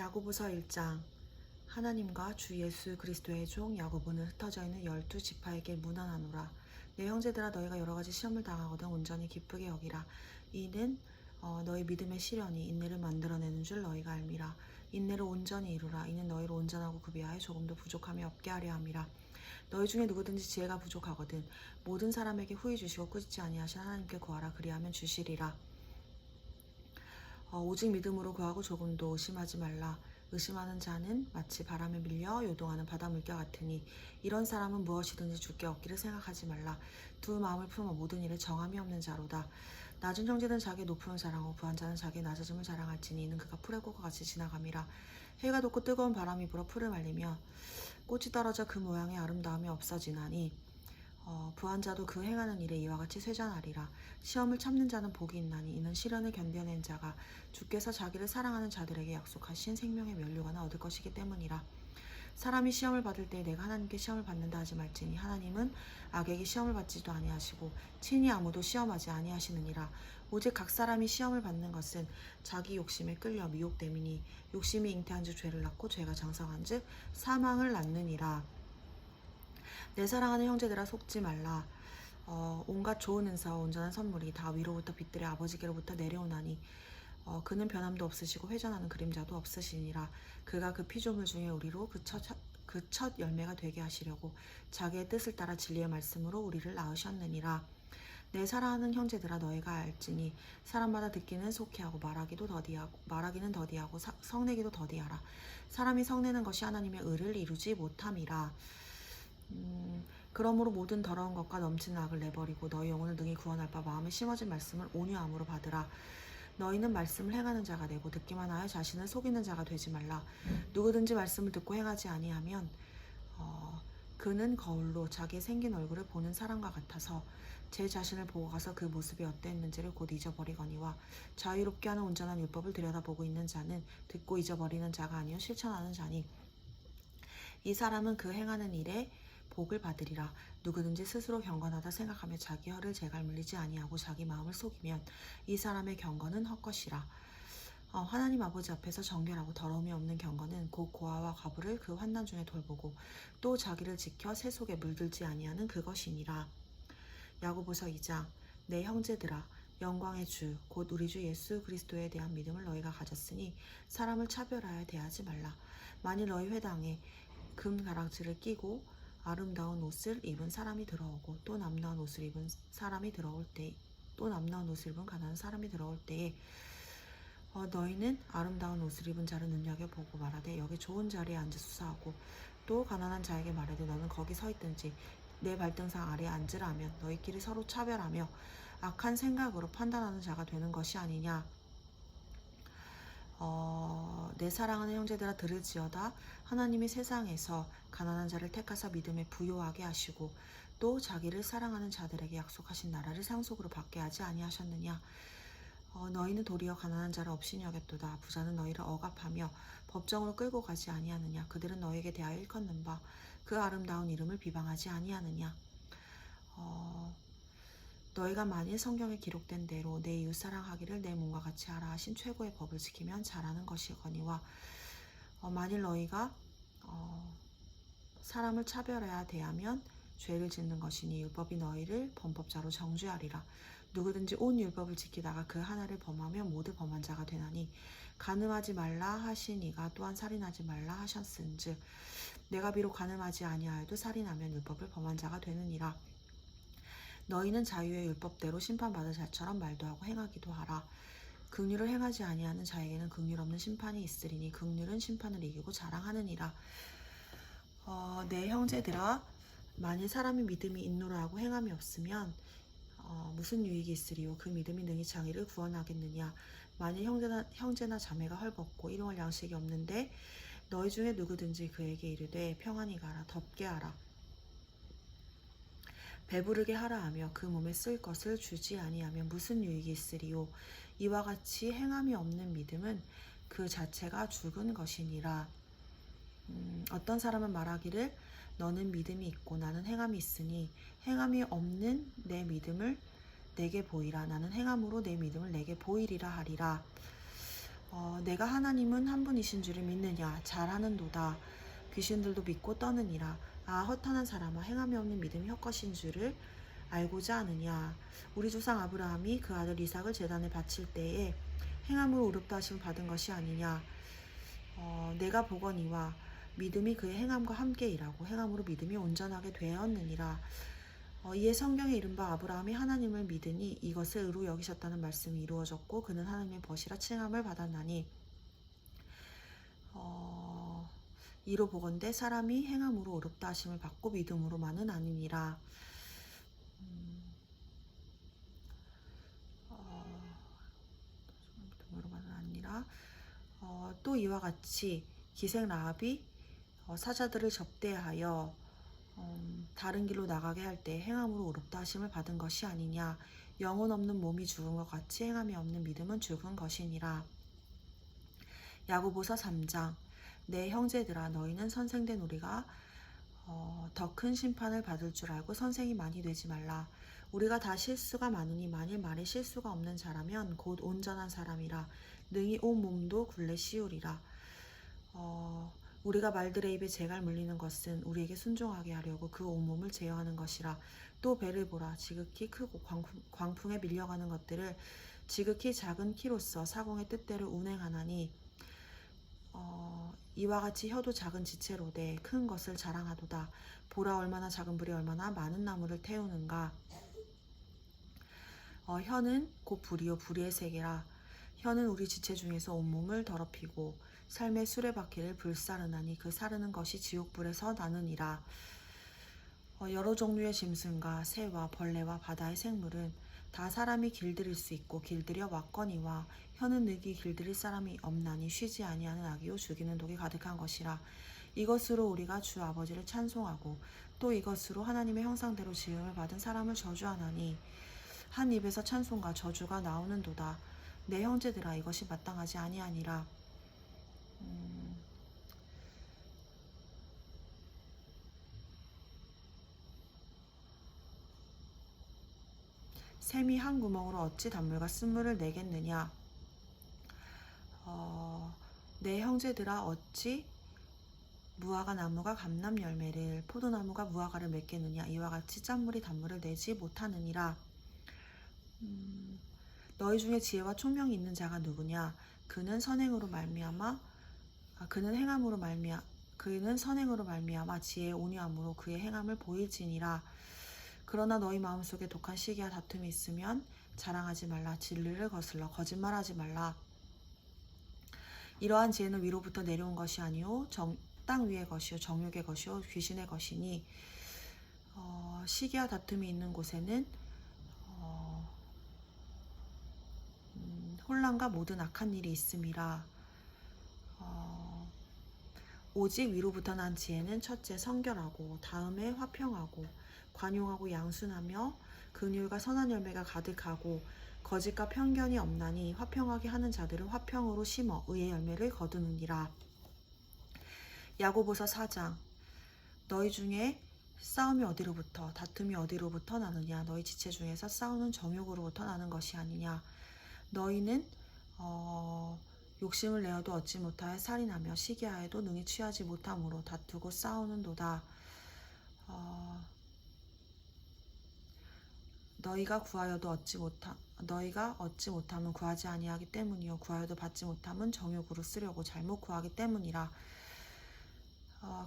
야고보서 1장. 하나님과 주 예수 그리스도의 종 야고보는 흩어져 있는 12지파에게 문안하노라. 내 형제들아, 너희가 여러가지 시험을 당하거든 온전히 기쁘게 여기라. 이는 너희 믿음의 시련이 인내를 만들어내는 줄 너희가 알미라. 인내를 온전히 이루라. 이는 너희를 온전하고 구비하여 조금도 부족함이 없게 하려 함이라. 너희 중에 누구든지 지혜가 부족하거든 모든 사람에게 후히 주시고 꾸짖지 아니하신 하나님께 구하라. 그리하면 주시리라. 오직 믿음으로 구하고 조금도 의심하지 말라. 의심하는 자는 마치 바람에 밀려 요동하는 바다 물결 같으니 이런 사람은 무엇이든지 주께 얻기를 생각하지 말라. 두 마음을 품어 모든 일에 정함이 없는 자로다. 낮은 형제는 자기의 높음을 자랑하고 부한 자는 자기의 낮아짐을 자랑할지니 이는 그가 풀의 꽃과 같이 지나감이라. 해가 돋고 뜨거운 바람이 불어 풀을 말리며 꽃이 떨어져 그 모양의 아름다움이 없어지나니 부한 자도 그 행하는 일에 이와 같이 쇠잔하리라. 시험을 참는 자는 복이 있나니 이는 시련을 견뎌낸 자가 주께서 자기를 사랑하는 자들에게 약속하신 생명의 면류관을 얻을 것이기 때문이라. 사람이 시험을 받을 때 내가 하나님께 시험을 받는다 하지 말지니 하나님은 악에게 시험을 받지도 아니하시고 친히 아무도 시험하지 아니하시느니라. 오직 각 사람이 시험을 받는 것은 자기 욕심에 끌려 미혹됨이니 욕심이 잉태한즉 죄를 낳고 죄가 장성한즉 사망을 낳느니라. 내 사랑하는 형제들아, 속지 말라. 온갖 좋은 은사와 온전한 선물이 다 위로부터 빛들의 아버지께로부터 내려오나니 그는 변함도 없으시고 회전하는 그림자도 없으시니라. 그가 그 피조물 중에 우리로 그 첫 열매가 되게 하시려고 자기의 뜻을 따라 진리의 말씀으로 우리를 낳으셨느니라. 내 사랑하는 형제들아, 너희가 알지니 사람마다 듣기는 속히하고 말하기는 더디하고 성내기도 더디하라. 사람이 성내는 것이 하나님의 의를 이루지 못함이라. 그러므로 모든 더러운 것과 넘치는 악을 내버리고 너희 영혼을 능히 구원할 바 마음에 심어진 말씀을 온유함으로 받으라. 너희는 말씀을 행하는 자가 되고 듣기만 하여 자신을 속이는 자가 되지 말라. 누구든지 말씀을 듣고 행하지 아니하면 그는 거울로 자기의 생긴 얼굴을 보는 사람과 같아서 제 자신을 보고 가서 그 모습이 어땠는지를 곧 잊어버리거니와 자유롭게 하는 온전한 율법을 들여다보고 있는 자는 듣고 잊어버리는 자가 아니요 실천하는 자니 이 사람은 그 행하는 일에 복을 받으리라. 누구든지 스스로 경건하다 생각하며 자기 혀를 제갈 물리지 아니하고 자기 마음을 속이면 이 사람의 경건은 헛것이라. 하나님 아버지 앞에서 정결하고 더러움이 없는 경건은 곧 고아와 과부를 그 환난 중에 돌보고 또 자기를 지켜 새 속에 물들지 아니하는 그것이니라. 야고보서 2장. 내 형제들아, 영광의 주 곧 우리 주 예수 그리스도에 대한 믿음을 너희가 가졌으니 사람을 차별하여 대하지 말라. 만일 너희 회당에 금 가락지를 끼고 아름다운 옷을 입은 사람이 들어오고 또 남다운 옷을 입은 가난한 사람이 들어올 때에 너희는 아름다운 옷을 입은 자를 눈여겨보고 말하되 여기 좋은 자리에 앉아 수사하고 또 가난한 자에게 말하되 너는 거기 서 있든지 내 발등상 아래에 앉으라면 너희끼리 서로 차별하며 악한 생각으로 판단하는 자가 되는 것이 아니냐. 내 사랑하는 형제들아, 들을지어다. 하나님이 세상에서 가난한 자를 택하사 믿음에 부요하게 하시고 또 자기를 사랑하는 자들에게 약속하신 나라를 상속으로 받게 하지 아니하셨느냐. 너희는 도리어 가난한 자를 업신이 여겼도다. 부자는 너희를 억압하며 법정으로 끌고 가지 아니하느냐. 그들은 너희에게 대하여 일컫는 바 그 아름다운 이름을 비방하지 아니하느냐. 너희가 만일 성경에 기록된 대로 내 이웃 사랑하기를 내 몸과 같이 하라 하신 최고의 법을 지키면 잘하는 것이거니와 만일 너희가 사람을 차별해야 대하면 죄를 짓는 것이니 율법이 너희를 범법자로 정죄하리라. 누구든지 온 율법을 지키다가 그 하나를 범하면 모두 범한 자가 되나니 간음하지 말라 하신 이가 또한 살인하지 말라 하셨은즉 내가 비록 간음하지 아니하여도 살인하면 율법을 범한 자가 되느니라. 너희는 자유의 율법대로 심판받을 자처럼 말도 하고 행하기도 하라. 긍휼을 행하지 아니하는 자에게는 긍휼 없는 심판이 있으리니 긍휼은 심판을 이기고 자랑하느니라. 내 형제들아, 만일 사람이 믿음이 있노라 하고 행함이 없으면 무슨 유익이 있으리요. 그 믿음이 능히 장애를 구원하겠느냐. 만일 형제나 자매가 헐벗고 일용할 양식이 없는데 너희 중에 누구든지 그에게 이르되 평안히 가라, 덥게 하라, 배부르게 하라 하며 그 몸에 쓸 것을 주지 아니하면 무슨 유익이 있으리요. 이와 같이 행함이 없는 믿음은 그 자체가 죽은 것이니라. 어떤 사람은 말하기를 너는 믿음이 있고 나는 행함이 있으니 행함이 없는 내 믿음을 내게 보이라. 나는 행함으로 내 믿음을 내게 보이리라 하리라. 내가 하나님은 한 분이신 줄을 믿느냐? 잘하는도다. 귀신들도 믿고 떠느니라. 아, 허탄한 사람아, 행함이 없는 믿음이 헛것인 줄을 알고자 하느냐? 우리 조상 아브라함이 그 아들 이삭을 제단에 바칠 때에 행함으로 의롭다 하심을 받은 것이 아니냐? 내가 보거니와 믿음이 그의 행함과 함께 일하고 행함으로 믿음이 온전하게 되었느니라. 이에 성경에 이른바 아브라함이 하나님을 믿으니 이것을 의로 여기셨다는 말씀이 이루어졌고 그는 하나님의 벗이라 칭함을 받았나니 이로 보건대 사람이 행함으로 의롭다 하심을 받고 믿음으로만은 아니니라. 믿음으로만은 아니라 또 이와 같이 기생 라합이 사자들을 접대하여 다른 길로 나가게 할 때 행함으로 의롭다 하심을 받은 것이 아니냐. 영혼 없는 몸이 죽은 것 같이 행함이 없는 믿음은 죽은 것이니라. 야고보서 3장. 내 형제들아, 너희는 선생된 우리가 더 큰 심판을 받을 줄 알고 선생이 많이 되지 말라. 우리가 다 실수가 많으니 만일 말에 실수가 없는 자라면 곧 온전한 사람이라 능히 온 몸도 굴레 씌우리라. 우리가 말들의 입에 재갈 물리는 것은 우리에게 순종하게 하려고 그 온몸을 제어하는 것이라. 또 배를 보라. 지극히 크고 광풍에 밀려가는 것들을 지극히 작은 키로서 사공의 뜻대로 운행하나니 이와 같이 혀도 작은 지체로되 큰 것을 자랑하도다. 보라, 얼마나 작은 불이 얼마나 많은 나무를 태우는가. 혀는 곧 불이요 불의 세계라. 혀는 우리 지체 중에서 온몸을 더럽히고 삶의 수레바퀴를 불사르나니 그 사르는 것이 지옥불에서 나느니라. 여러 종류의 짐승과 새와 벌레와 바다의 생물은 다 사람이 길들일 수 있고 길들여 왔거니와 혀는 늑이 길들일 사람이 없나니 쉬지 아니하는 악이요 죽이는 독이 가득한 것이라. 이것으로 우리가 주 아버지를 찬송하고 또 이것으로 하나님의 형상대로 지음을 받은 사람을 저주하나니 한 입에서 찬송과 저주가 나오는도다. 내 형제들아, 이것이 마땅하지 아니하니라. 샘이 한 구멍으로 어찌 단물과 쓴물을 내겠느냐. 내 형제들아, 어찌 무화과 나무가 감람 열매를 포도나무가 무화과를 맺겠느냐. 이와 같이 짠물이 단물을 내지 못하느니라. 너희 중에 지혜와 총명이 있는 자가 누구냐. 그는 선행으로 말미암아 그는 선행으로 말미암아 지혜의 온유함으로 그의 행함을 보일지니라. 그러나 너희 마음속에 독한 시기와 다툼이 있으면 자랑하지 말라. 진리를 거슬러 거짓말하지 말라. 이러한 지혜는 위로부터 내려온 것이 아니오 땅 위의 것이요 정욕의 것이요 귀신의 것이니 시기와 다툼이 있는 곳에는 혼란과 모든 악한 일이 있음이라. 오직 위로부터 난 지혜는 첫째 성결하고 다음에 화평하고 관용하고 양순하며 긍휼과 선한 열매가 가득하고 거짓과 편견이 없나니 화평하게 하는 자들은 화평으로 심어 의의 열매를 거두느니라. 야고보서 4장. 너희 중에 싸움이 어디로부터 다툼이 어디로부터 나느냐. 너희 지체 중에서 싸우는 정욕으로부터 나는 것이 아니냐. 너희는 욕심을 내어도 얻지 못하여 살인하며 시기하여도 능히 취하지 못함으로 다투고 싸우는도다. 너희가 얻지 못함은 구하지 아니하기 때문이요 구하여도 받지 못함은 정욕으로 쓰려고 잘못 구하기 때문이라.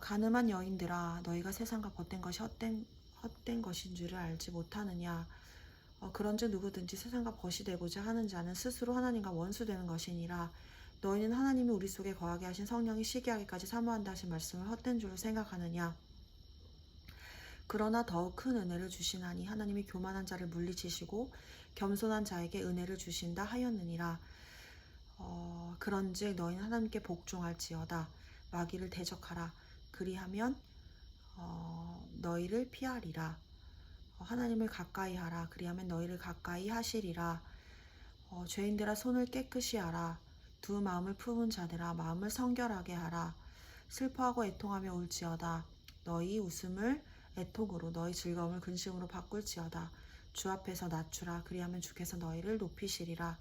가늠한 여인들아, 너희가 세상과 벗된 것이 헛된 것인 줄을 알지 못하느냐. 그런즉 누구든지 세상과 벗이 되고자 하는 자는 스스로 하나님과 원수되는 것이니라. 너희는 하나님이 우리 속에 거하게 하신 성령이 시기하기까지 사모한다 하신 말씀을 헛된 줄로 생각하느냐. 그러나 더욱 큰 은혜를 주시나니 하나님이 교만한 자를 물리치시고 겸손한 자에게 은혜를 주신다 하였느니라. 그런즉 너희는 하나님께 복종할지어다. 마귀를 대적하라. 그리하면 너희를 피하리라. 하나님을 가까이 하라. 그리하면 너희를 가까이 하시리라. 죄인들아, 손을 깨끗이 하라. 두 마음을 품은 자들아, 마음을 성결하게 하라. 슬퍼하고 애통하며 울지어다. 너희 웃음을 애통으로 너희 즐거움을 근심으로 바꿀지어다. 주 앞에서 낮추라. 그리하면 주께서 너희를 높이시리라.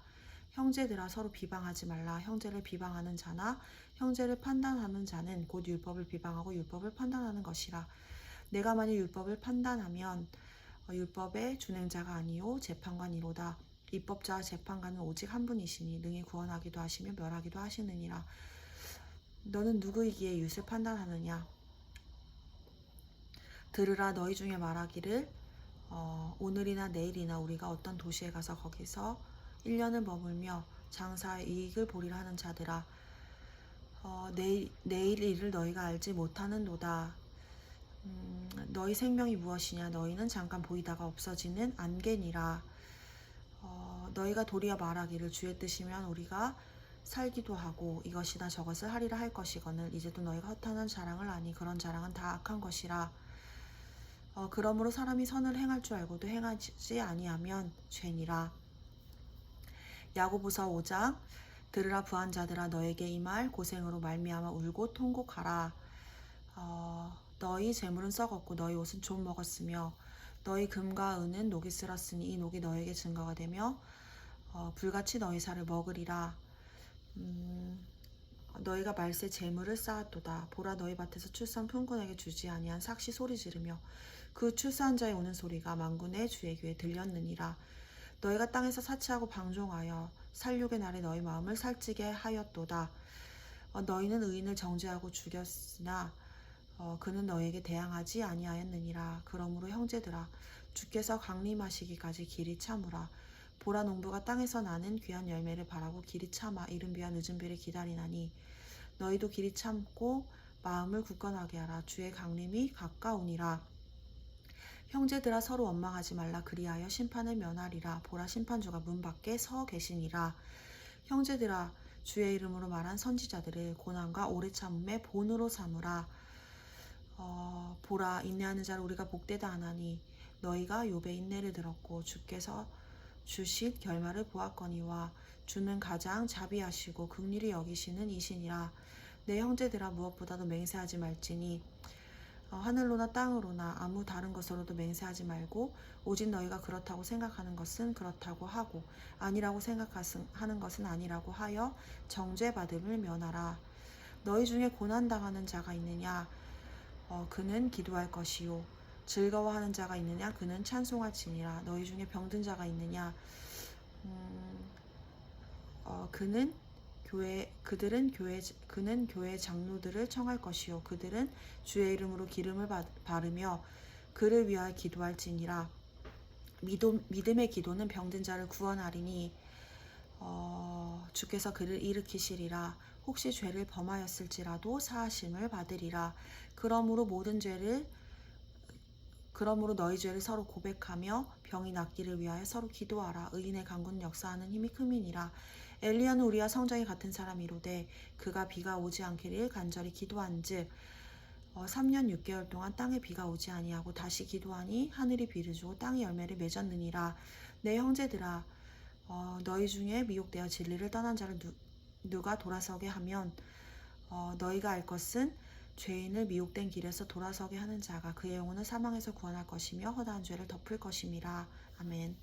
형제들아 서로 비방하지 말라. 형제를 비방하는 자나 형제를 판단하는 자는 곧 율법을 비방하고 율법을 판단하는 것이라. 내가 만일 율법을 판단하면 율법의 준행자가 아니요 재판관이로다. 입법자와 재판관은 오직 한 분이시니 능히 구원하기도 하시며 멸하기도 하시느니라. 너는 누구이기에 율을 판단하느냐? 들으라. 너희 중에 말하기를 오늘이나 내일이나 우리가 어떤 도시에 가서 거기서 1년을 머물며 장사의 이익을 보리라 하는 자들아, 내일 일을 너희가 알지 못하는도다. 너희 생명이 무엇이냐? 너희는 잠깐 보이다가 없어지는 안개니라. 너희가 도리어 말하기를 주의 뜻이면 우리가 살기도 하고 이것이나 저것을 하리라 할 것이거늘 이제도 너희가 허탄한 자랑을 하니 그런 자랑은 다 악한 것이라. 그러므로 사람이 선을 행할 줄 알고도 행하지 아니하면 죄니라. 야고보서 5장. 들으라 부한 자들아, 너에게 이 말 고생으로 말미암아 울고 통곡하라. 너희 재물은 썩었고 너희 옷은 좀 먹었으며 너희 금과 은은 녹이 쓸었으니 이 녹이 너에게 증거가 되며 불같이 너희 살을 먹으리라. 너희가 말세 재물을 쌓았도다. 보라, 너희 밭에서 출산 품꾼에게 주지 아니한 삭시 소리 지르며 그 출산한 자의 우는 소리가 만군의 주의 귀에 들렸느니라. 너희가 땅에서 사치하고 방종하여 살육의 날에 너희 마음을 살찌게 하였도다. 너희는 의인을 정죄하고 죽였으나 그는 너희에게 대항하지 아니하였느니라. 그러므로 형제들아, 주께서 강림하시기까지 길이 참으라. 보라, 농부가 땅에서 나는 귀한 열매를 바라고 길이 참아 이른 비와 늦은 비를 기다리나니 너희도 길이 참고 마음을 굳건하게 하라. 주의 강림이 가까우니라. 형제들아, 서로 원망하지 말라. 그리하여 심판을 면하리라. 보라, 심판주가 문 밖에 서 계시니라. 형제들아, 주의 이름으로 말한 선지자들을 고난과 오래 참음의 본으로 삼으라. 보라, 인내하는 자를 우리가 복되다 하나니 너희가 욥의 인내를 들었고 주께서 주실 결말을 보았거니와 주는 가장 자비하시고 긍휼히 여기시는 이시니라. 내 형제들아, 무엇보다도 맹세하지 말지니 하늘로나 땅으로나 아무 다른 것으로도 맹세하지 말고 오직 너희가 그렇다고 생각하는 것은 그렇다고 하고 아니라고 생각하는 것은 아니라고 하여 정죄받음을 면하라. 너희 중에 고난당하는 자가 있느냐? 그는 기도할 것이요. 즐거워하는 자가 있느냐? 그는 찬송할지니라. 너희 중에 병든 자가 있느냐? 그는 교회 장로들을 청할 것이요. 그들은 주의 이름으로 기름을 바르며 그를 위하여 기도할지니라. 믿음의 기도는 병든 자를 구원하리니 주께서 그를 일으키시리라. 혹시 죄를 범하였을지라도 사하심을 받으리라. 그러므로 너희 죄를 서로 고백하며 병이 낫기를 위하여 서로 기도하라. 의인의 강구는 역사하는 힘이 큼이니라. 엘리야는 우리와 성정이 같은 사람이로되 그가 비가 오지 않기를 간절히 기도한즉 3년 6개월 동안 땅에 비가 오지 아니하고 다시 기도하니 하늘이 비를 주고 땅이 열매를 맺었느니라. 내 형제들아, 너희 중에 미혹되어 진리를 떠난 자를 누가 돌아서게 하면 너희가 알 것은 죄인을 미혹된 길에서 돌아서게 하는 자가 그의 영혼을 사망에서 구원할 것이며 허다한 죄를 덮을 것임이라. 아멘.